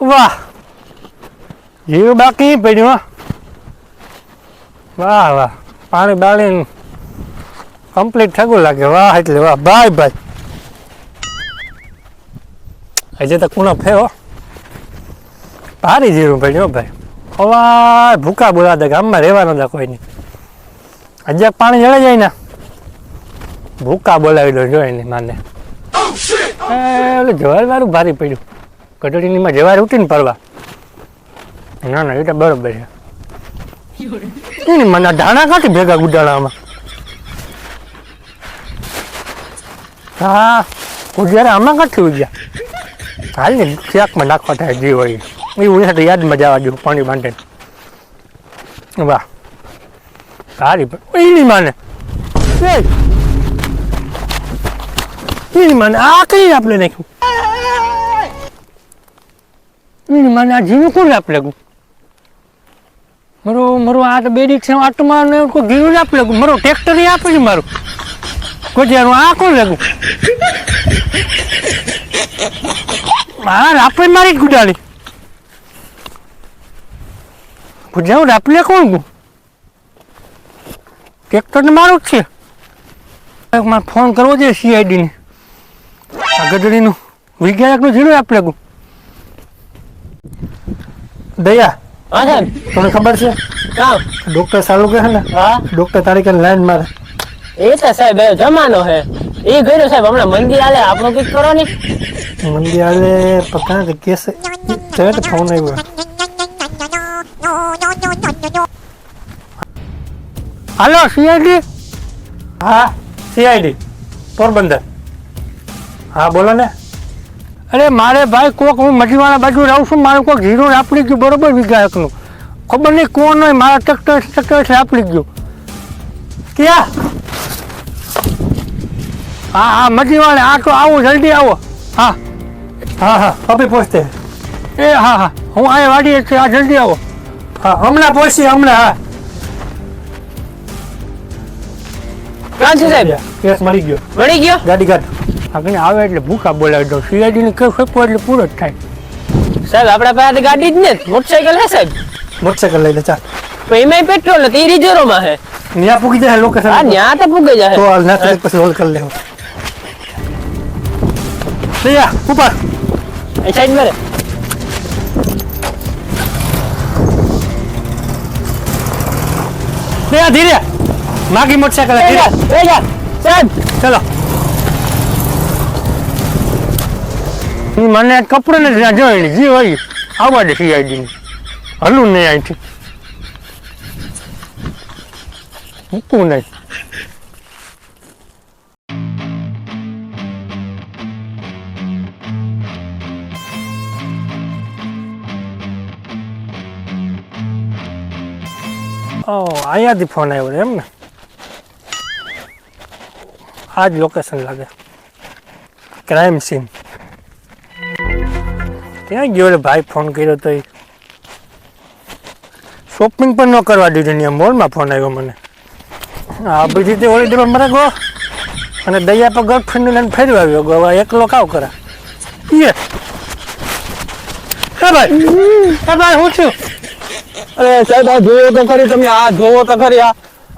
વાહ જીવ બાકી પડ્યું. વાહ વાહ પાણી બાળી કમ્પ્લીટ થયું લાગે. વાહ એટલે વાહ ભાઈ ભાઈ. હજી તો કુણો ફેવો ભારી જીરું પડ્યું ભાઈ. હવા ભૂકા બોલાતા ગામમાં રહેવાનો હતા કોઈ નહીં. હજી પાણી જળાઈ જાય ને ભૂકા બોલાવી દો જોઈ ને માને. ઓલું જવાર વાળું ભારી પડ્યું. કટોરીમાં જવાર ઉઠીને પડવા. ના ના એ તો બરોબર છે. મને ધાણા કાંથી ભેગા ગુડાણામાં. હા ગુજરાત આમાં કાંથી ઉગ્યા. હાલ ને શાકમાં નાખવા થાય જે હોય એ ઉડે તો યાદમાં જવા દઉં પાણી બાંધે. વાહ સારી એની માને એની માને આ કઈ આપણે નાખ્યું. એની માને આ જીવું કોણ આપ લાગું. મારું આ તો બે રિક્ષા આટમાં કોઈ ઘીરું આપ લાગું. મારું ટ્રેક્ટર આપે છે મારું કોઈ આ કોણ લાગું. હા રાપડે મારી જ ગુડાડી પૂજાવું રાપલે કોણ ગયું. ટ્રેક્ટર ને મારું જ છે. મારે ફોન કરવો છે CID ને. આ ગઢડીનું વિજ્ઞાનકનું જીરું આપ લાગું. દયા હા સાહેબ તમને ખબર છે ડોક્ટર સાલું કહે ને. હા ડોક્ટર તારીખે લાઈન મારે. એ તો સાહેબ જમાનો હે એ ગયો સાહેબ હમણાં મંદિર આલે આપણો કઈક કરો ને. મંદિર આલે પતા કે કેસે તો ફોન આવ્યો. હાલો CID. હા CID પોરબંદર. હા બોલો ને. અરે મારે ભાઈ કોક હું મજીવાળા બાજુ રહું છું. મારું કોઈક હીરો આપડી ગયું બરોબર વિધાયકનું. ખબર નહીં કોણ હોય મારા ટ્રેક્ટર આપડી ગયું. ક્યાં હા હા મજીવાળા આ તો આવો જલ્દી આવો. હા હા હા અભી પહોંચતે. એ હા હા હું આ વાડીએ છે. આ જલ્દી આવો. હા હમણાં પહોંચી હમણાં. હા ક્યાં છે સાહેબ. કેસ મળી ગયો. મળી ગયો ગાડી કાઢ. આગળ આવે એટલે ભૂખા બોલાવી દો. CID ને કઈ શકવો એટલે પૂરો જ થાય. સાહેબ આપડા પાસે ગાડી જ ને મોટરસાઇકલ હે સાહેબ. મોટરસાઇકલ લઈ લે ચાલ. તો એમાંય પેટ્રોલ નથી રિઝર્વ માં હે. ત્યાં પૂકી જાય લોકેશન. હા ત્યાં તો પૂગે જાય તો હાલ ના પછી હોલ કરી લેવો. દયા ઉપર એ સાઈડ માં રે. દયા ધીરે માગી મોટરસાઇકલ ધીરે. સાહેબ ચલો મને કપડે ને ત્યાં જોઈ જે હોય આવવા દે CID ને. હલું નહીં અહીંથી મૂકવું નહીં. અહીંયાથી ફોન આવ્યો એમ ને. આ જ લોકેશન લાગે ક્રાઇમ સીન. ક્યાં ગયો ભાઈ ફોન કર્યો તો શોપિંગ પણ ન કરવા દીધું ત્યાં મોલમાં ફોન આવ્યો મને. આ બધી રીતે ઓલી ડબ્બા મારે ગયો અને દયા પર ગર્લફ્રેન્ડ લઈને ફેરવા આવ્યો ગયો. હવે એકલો કાવ કરા એ ભાઈ હું છું. અરે સાહેબ આ જોવો તો ખરી તમે. આ જોવો તો ખરી.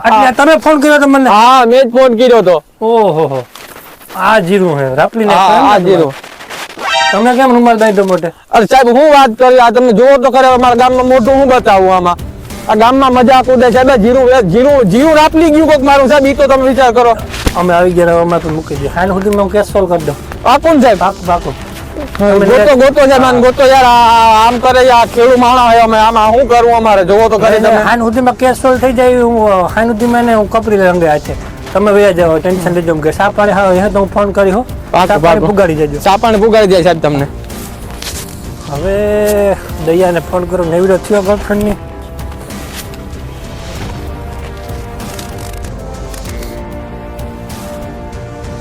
એટલે તમે ફોન કર્યો તો મને. હા મેં જ ફોન કર્યો તો. ઓહો આ જીરું હે રાપલી ને. આ જીરું તમે કેમ રૂમાલ બાંધ્યો મોટે. અરે સાહેબ હું વાત કરી. આ તમે જોવો તો ખરે અમારા ગામમાં મોટું હું બતાવું આમાં. આ ગામમાં મજાક ઉડે સાહેબ. જીરું રાપલી ગયું કોક મારું સાહેબ. ઈ તો તમે વિચાર કરો. અમે આવી ગયા અમે તો મૂકી દઈએ. હાલ સુધીમાં હું કેસ સોલ્વ કરી દઉં. પાકું ને સાહેબ. પાકું ગોતો સાહેબ ગોતો યાર. આમ કરે યાર ખેડૂ માણા હોય અમે આમાં શું કરવું અમારે જોવો તો ખરી તમે. હાલ સુધીમાં કેસ સોલ્વ થઈ જાય. હું હાલ સુધીમાં એને હું કપરી રંગે હાથે તમે વયા જાઓ. ટેન્શન લેજો કે સા પાણી હા તો હું ફોન કરી હો. પુગાડી જજો. સાપાને પુગાડી દે સાહેબ તમને. હવે દયાને ફોન કરો. નેવડો થયો ગર્લફ્રેન્ડની.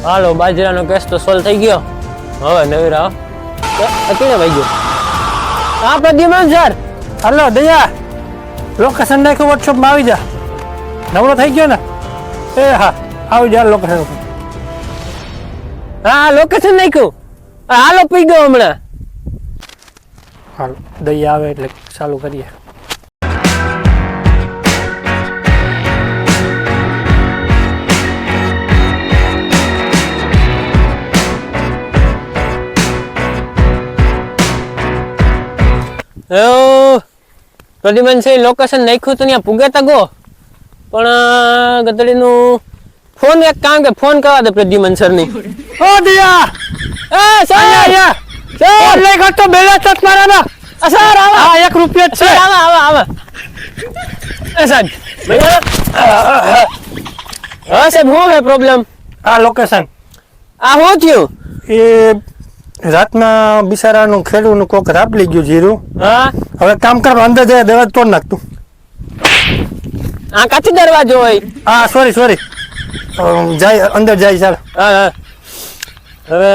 હાલો બાજરાનો કેસ તો સોલ્વ થઈ ગયો. હવે નવીરા કેને ભાઈ ગયો. હા પ્રદ્યુમન સર. હલો દયા લોકેશન નાખ્યું વોટ્સઅપમાં આવી જા. નવરો થઈ ગયો ને. એ હા આવી જા લોકેશન. હા લોકેશન નાખ્યું. હાલો પી ગયો હમણાં. હાલો દહીં આવે એટલે ચાલુ કરીએ. પ્રદ્યુમન છે લોકેશન નાખ્યું તો ત્યાં પૂગે તગો પણ ગધડીનું ફોન એક કામ કે ફોન કરવા દે પ્રદ્યુમન સર ની. ઓ દિયા એ સર અહીંયા સર લઈ કરતો બેલા તક મારાના. સર આવો હા 1 રૂપિયો જ છે. સર આવો આવો એ સાહેબ હા સાહેબ શું હે પ્રોબ્લેમ? આ લોકેશન આ શું થયું? એ રાતના બિચારાનું ખેડૂનું કોક રાપલી ગયું જીરું. હા હવે કામ કર અંદર જાય દરવાજ તોડ નાખતું. આ કાચી દરવાજો હોય. હા સોરી જાય અંદર જાય ચાલ. હા હા હવે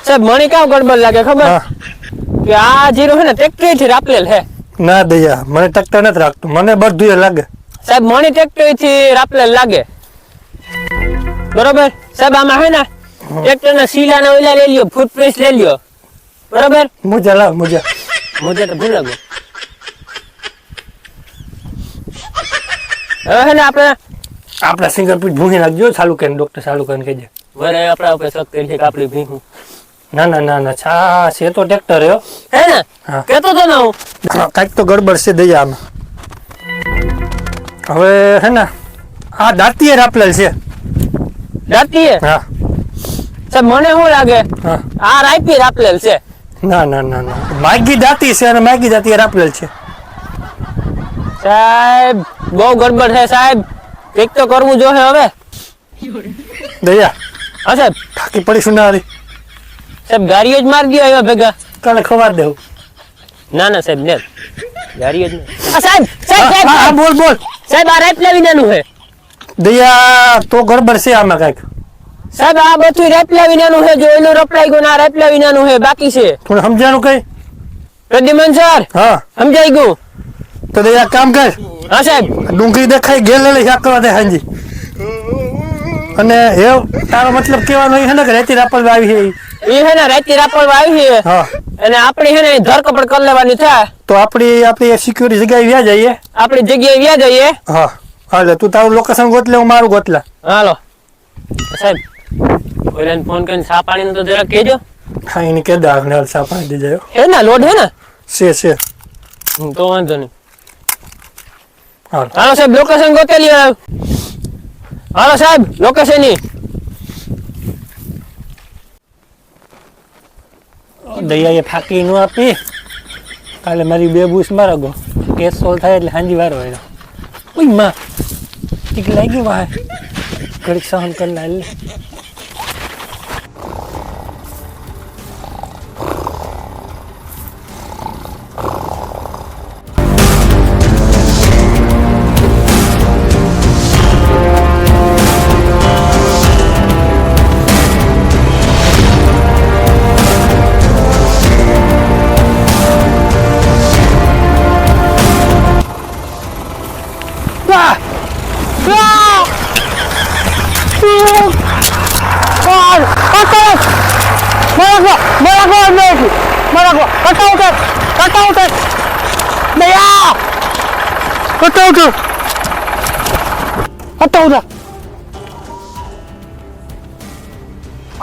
સાહેબ મને કામ ગડબડ લાગે ખબર હા કે આ જીરું છે ને ટ્રેક્ટર થી રાપલેલ હે. ના દયા મને ટકતા નથી રાખતું, મને બધું લાગે. સાહેબ મણી ટ્રેક્ટર થી રાપલેલ લાગે બરોબર. સાહેબ આમાં હે ને ટ્રેક્ટર ના સીલા ના ઓલા લઈ લ્યો, ફૂટપ્રિન્ટ લઈ લ્યો બરોબર. મુજા લાવ મુજા. મુજે તો ભૂલ લાગો. હવે હે ને આપણા ફિંગરપ્રિન્ટ ભૂંગી નાખજો. ચાલુ કરીને ડોક્ટર ચાલુ કરીને કહેજે. વરે આપણા ઉપર શક કરી છે કે આપણી ભીહું ના છા છે તો ટ્રેક્ટર રહ્યો. હે ને હા. કેતો તો ના હું કાંઈક તો ગડબડ છે દયા આમાં. હવે હે ને આ દાંતીએ રાપલેલ છે. દાંતીએ હા સાહેબ મને શું લાગે હા આ રાઈપી રાપલેલ છે. ના માગી દાંતી છે અને માગી દાંતીએ રાપલેલ છે. સાહેબ બહુ ગડબડ છે સાહેબ, કંઈક તો કરવું જોઈએ હવે. દયા હા સાહેબ થાકી પડીશું ના હારી. સાહેબ ગાડીઓ જ મારી દો આવ્યા ભેગા. કાલે ખવાર દેવું. ના સાહેબ ને ગાડીઓ જ નહીં. આ સાહેબ હા બોલ સાહેબ આ રાઈપલા વિનાનું છે. દયા તો ગડબડ છે આમાં કાંઈક. સાહેબ આ બધું રાઈપલા વિનાનું છે. જો એનું રપલાઈ ગયું ને આ રાઈપલા વિનાનું છે બાકી છે. થોડું સમજાણું કઈ. પ્રદ્યુમન સર હા સમજાઈ ગયું. તો દયા કામ કર. હા સાહેબ ડુંગળી દેખાય ગેલ લઈ શાક કરવા દે હાંજી. અને એ તારો મતલબ કેવાનો છે ને કે રેતી રાપલ આવી છે ઈ? એ છે ને રાઈતી રાપડવા આવી છે હા અને આપણી છે ને ધરપકડ કરી લેવાની થાય. તો આપણી સિક્યુરિટી જગ્યાએ વ્યા જઈએ. આપણી જગ્યાએ વ્યા જઈએ. હા હાલે તું તારું લોકેશન ગોતલે હું મારું ગોતલા. હાલો સાહેબ કોઈને ફોન કરીને સા પાણીનું તો જરાક કહેજો. હા એને કે દાગ ને સા પાણી દઈ જાય. હે ને લોડ હે ને છે તો વાંધો નહીં. હાલ હાલો સાહેબ લોકેશન ગોતેલી હોય. હાલો સાહેબ લોકેશન ની દયા એ ફાકી નું આપી. કાલે મારી 2 બુશ મારા ગો કેસ સોલ્વ થાય એટલે હાંજી વારો આવ્યો. ઓય માં ઠીક લાગી વાહ ઘડીક સહન કરી લે.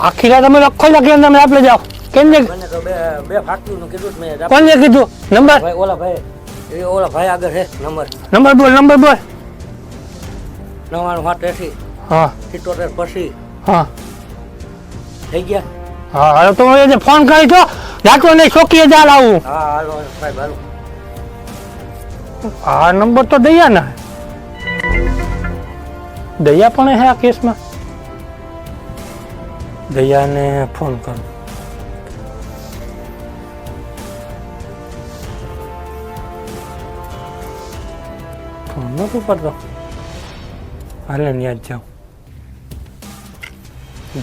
આખી રાત અમે લખો લખી તમે આપણે જાઓ. કેમ ને મને તો બે ફાટલું કીધું જ મેં. કોને કીધું નંબર? ભાઈ ઓલા ભાઈ આગળ છે નંબર બોલ 99 હા 78 પછી હા થઈ ગયા. હા હાલો તો મને ફોન કરી છો રાખો નહીં ચોકીએ ચાલ આવું. હા હાલો સાહેબ હાલો. આ નંબર તો દયા ના દયા પણ હે આ કેસમાં. દયાને ફોન કરો. ફોન નથી કરતો. હાલે ને યાદ જાઉં.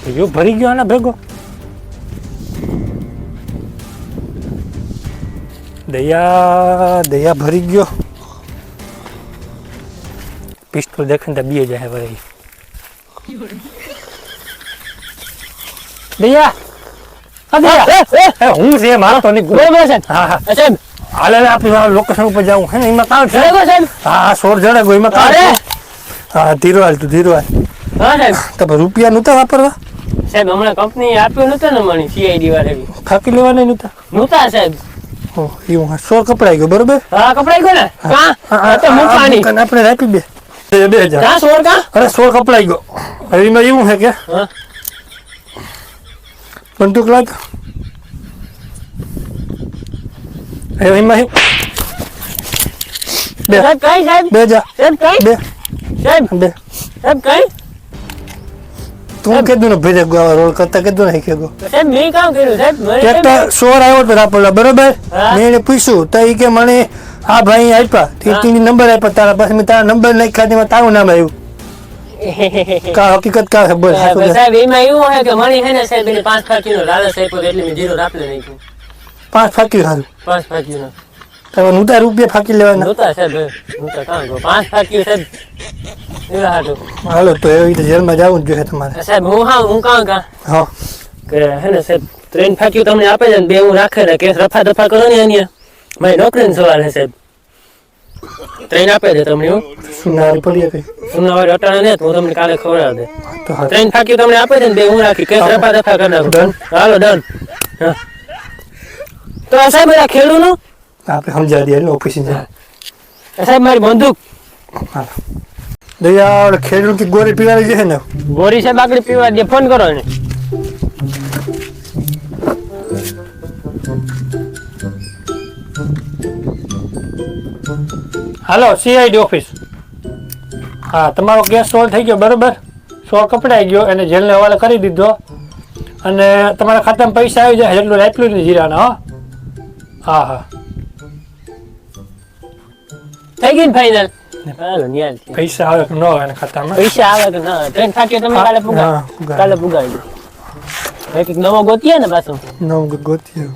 ભાઈઓ ભરી ગયો આના ભેગો. દયા ભરી ગયો. પિસ્તોલ દેખને તો બીએ જાય વળી. દયા હું છે મારતો નહીં બરોબર સાહેબ હા હા સાહેબ હાલે આપણે લોકેશન ઉપર જવું હે ને એમાં કામ છે બરોબર સાહેબ હા સોર જણે ગયો એમાં કામ અરે છે હા ધીરો હાલ તું ધીરો હાલ હા સાહેબ તો પછી રૂપિયા નહોતા વાપરવા સાહેબ હમણાં કંપની આપ્યું નતું ને મને સીઆઈડી વાળા થાકી લેવાના નહોતા નહોતા સાહેબ એવું હા સોર કપડાઈ ગયો બરોબર હા કપડાઈ ગયો ને કા તો મૂકવાની આપણે રાખી 2000 કા સોળ કા અરે સોર કપડાઈ ગયો હવે એમાં એવું છે કે હા બંદૂક લાગ હવે એમાં શું? બે સાહેબ કઈ સાહેબ બે જા સાહેબ કઈ બે સાહેબ બે સાહેબ કઈ તું કીધું ને ભેજે ગયો રોલ કરતા કીધું ને કે ગો સાહેબ મેં કામ કર્યું સાહેબ મને એક સાહેબ- તો સોર આવ્યો તો રાપોલા બરોબર હા. મેં એને પૂછ્યું તો એ કે મને આ ભાઈ આપ્યા ટીટીની નંબર આપ્યા તારા પાસે મેં તારા નંબર નાખ્યા તેમાં તારું નામ આવ્યું કા હકીકત કા છે બોલ સાચું કે? સાહેબ એમાં એવું હોય કે મને હે ને સાહેબ એને 5 ફાકીનો લાલચ આપ્યો એટલે મેં જીરો રાપલે નાખ્યું 5 ફાકી સારું 5 ફાકીનો તમે નૂતા રૂપિયા ફાકી લેવાના નહોતા સાહેબ નહોતા કાં ગયો 5 ફાકી સાહેબ એવા હાટું હાલો તો એવી રીતે જેલમાં જવું જ જોઈએ તમારે સાહેબ હું કાં હા કે હે ને સાહેબ 3 ફાકી તમને આપે છે ને 2 હું રાખે ને કેસ રફા દફા કરો ને અહીંયા મારી નોકરીનો સવાલ છે સાહેબ 3 આપે છે તમને હું સુનારી પડીએ કઈ સુનાવાળી અટાણા ને તો હું તમને કાલે ખવડાવ દે તો હા 3 ફાકી તમને આપે છે ને 2 હું રાખી કેસ રફા દફા કરી નાખું Done. હાલો ડન તો આ સાહેબ આ ખેડૂનું આપણે સમજાવી દઈએ ઓફિસે જાય સાહેબ મારી બંદૂક દયા ખેડૂત થી ગોળી પીવાડી છે ને ગોરી સાહેબ આગળ પીવા દે ફોન કરો એને હાલો સીઆઈડી ઓફિસ હા તમારો કેસ સોલ્વ થઈ ગયો બરોબર સોળ કપડાઈ ગયો એને જેલને હવાલે કરી દીધો અને તમારા ખાતામાં પૈસા આવી જાય એટલું આપ્યું ને જીરાના હા હા થઈ ગઈ ને ફાઈનલ હાલો નિયાલ પૈસા આવે કે ન આવે એના ખાતામાં પૈસા આવે કે ના ટ્રેન ફાટી તમે કાલે હા, પુગા પુગાડી. કાલે પુગાડી એક નવો ગોતીએ ને પાછું નવ ગોતીએ